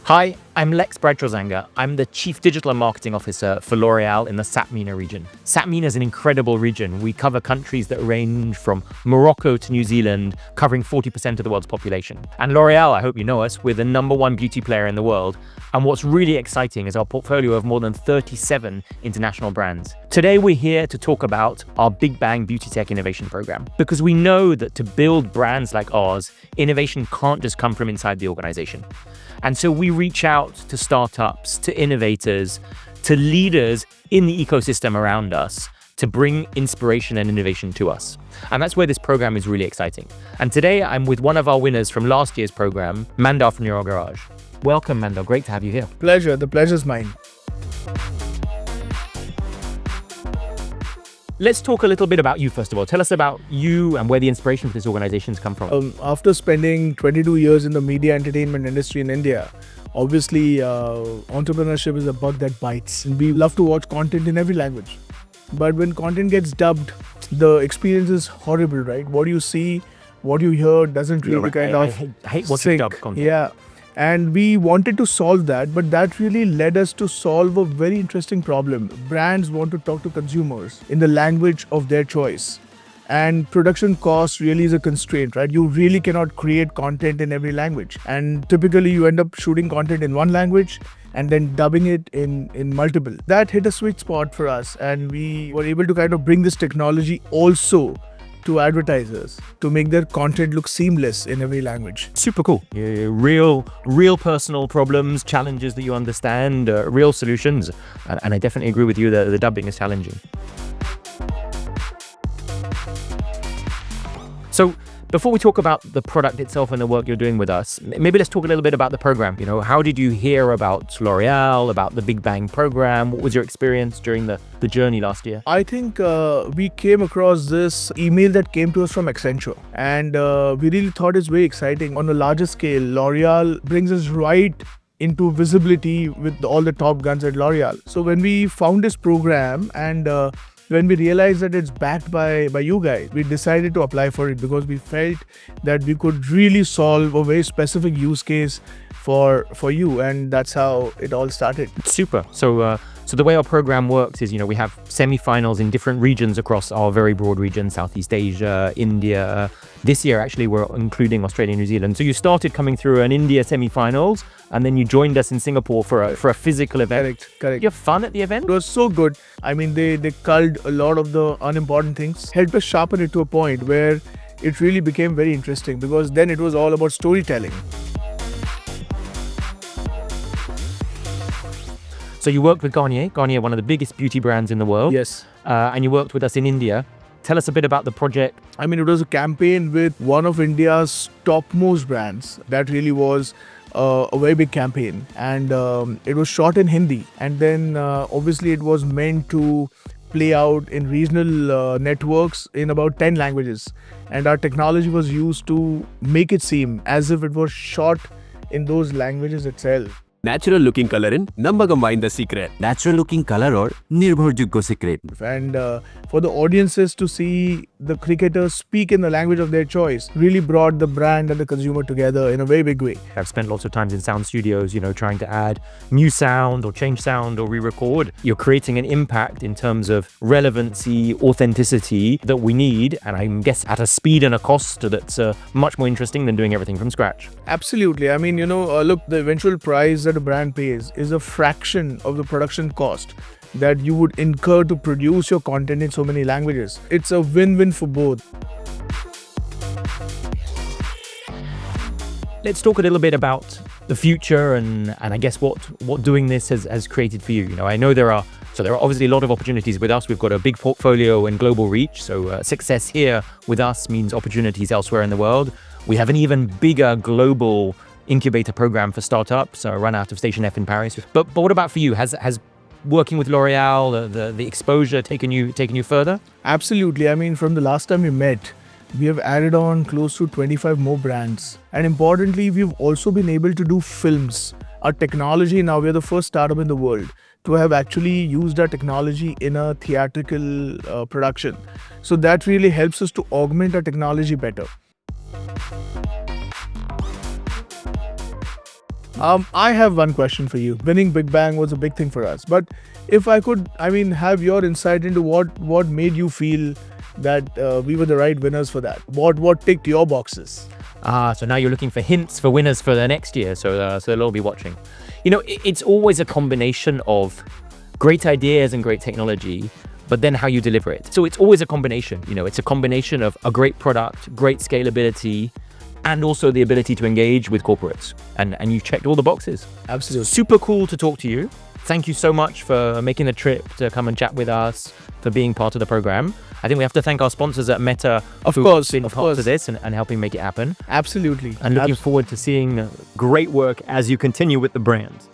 Hi, I'm Bradshaw-Zanger. I'm the Chief Digital and Marketing Officer for L'Oreal in the SAPMENA region. SAPMENA is an incredible region. We cover countries that range from Morocco to New Zealand, covering 40% of the world's population. And L'Oreal, I hope you know us, we're the #1 beauty player in the world. And what's really exciting is our portfolio of more than 37 international brands. Today, we're here to talk about our Big Bang BeautyTech innovation program, because we know that to build brands like ours, innovation can't just come from inside the organization. And so we reach out to startups, to innovators, to leaders in the ecosystem around us to bring inspiration and innovation to us. And that's where this program is really exciting. And today I'm with one of our winners from last year's program, Mandar from Your Garage. Welcome, Mandar. Great to have you here. Pleasure. The pleasure's mine. Let's talk a little bit about you, first of all. Tell us about you and where the inspiration for this organization's come from. After spending 22 years in the media entertainment industry in India, obviously entrepreneurship is a bug that bites. And we love to watch content in every language. But when content gets dubbed, the experience is horrible, right? What you see, what you hear doesn't really I hate watching dubbed content. Yeah. And we wanted to solve that, but that really led us to solve a very interesting problem. Brands want to talk to consumers in the language of their choice. And production cost really is a constraint, right? You really cannot create content in every language. And typically you end up shooting content in one language and then dubbing it in multiple. That hit a sweet spot for us, and we were able to kind of bring this technology also to advertisers to make their content look seamless in every language. Super cool. Real personal problems, challenges that you understand, real solutions. And I definitely agree with you that the dubbing is challenging. So before we talk about the product itself and the work you're doing with us, maybe let's talk a little bit about the program. You know, how did you hear about L'Oreal, about the Big Bang program? What was your experience during the journey last year? I think we came across this email that came to us from Accenture, and we really thought it's very exciting. On a larger scale, L'Oreal brings us right into visibility with all the top guns at L'Oreal. So when we found this program and when we realized that it's backed by you guys, we decided to apply for it because we felt that we could really solve a very specific use case for you, and that's how it all started. Super. So the way our program works is, we have semi-finals in different regions across our very broad region, Southeast Asia, India. This year, actually, we're including Australia and New Zealand. So you started coming through an India semi-finals, and then you joined us in Singapore for a physical event. Correct. You have fun at the event? It was so good. I mean, they culled a lot of the unimportant things, helped us sharpen it to a point where it really became very interesting, because then it was all about storytelling. So you worked with Garnier, one of the biggest beauty brands in the world. Yes. And you worked with us in India. Tell us a bit about the project. I mean, it was a campaign with one of India's topmost brands. That really was a very big campaign. And it was shot in Hindi. And then obviously it was meant to play out in regional networks in about 10 languages. And our technology was used to make it seem as if it was shot in those languages itself. Natural looking color in Nammagam the secret. Natural looking color or Nirbharjogyo secret. And for the audiences to see the cricketers speak in the language of their choice really brought the brand and the consumer together in a very big way. I've spent lots of times in sound studios, trying to add new sound or change sound or re-record. You're creating an impact in terms of relevancy, authenticity that we need, and I guess at a speed and a cost that's much more interesting than doing everything from scratch. Absolutely. I mean, look, the eventual price that a brand pays is a fraction of the production cost that you would incur to produce your content in so many languages. It's a win-win for both. Let's talk a little bit about the future and I guess what doing this has created for you. I know there are obviously a lot of opportunities with us. We've got a big portfolio and global reach. So success here with us means opportunities elsewhere in the world. We have an even bigger global incubator program for startups, run out of Station F in Paris. But what about for you? Has working with L'Oreal, the exposure taken you further? Absolutely. I mean, from the last time we met, we have added on close to 25 more brands. And importantly, we've also been able to do films. Our technology, now we're the first startup in the world to have actually used our technology in a theatrical production. So that really helps us to augment our technology better. I have one question for you. Winning Big Bang was a big thing for us, but if I could, have your insight into what made you feel that we were the right winners for that. What ticked your boxes? So now you're looking for hints for winners for the next year. So they'll all be watching. You know, it's always a combination of great ideas and great technology, but then how you deliver it. So it's always a combination. You know, it's a combination of a great product, great scalability, and also the ability to engage with corporates. And you've checked all the boxes. Absolutely. Super cool to talk to you. Thank you so much for making the trip to come and chat with us, for being part of the program. I think we have to thank our sponsors at Meta Of who've course, been of part course. of this and helping make it happen. Absolutely. And looking forward to seeing great work as you continue with the brand.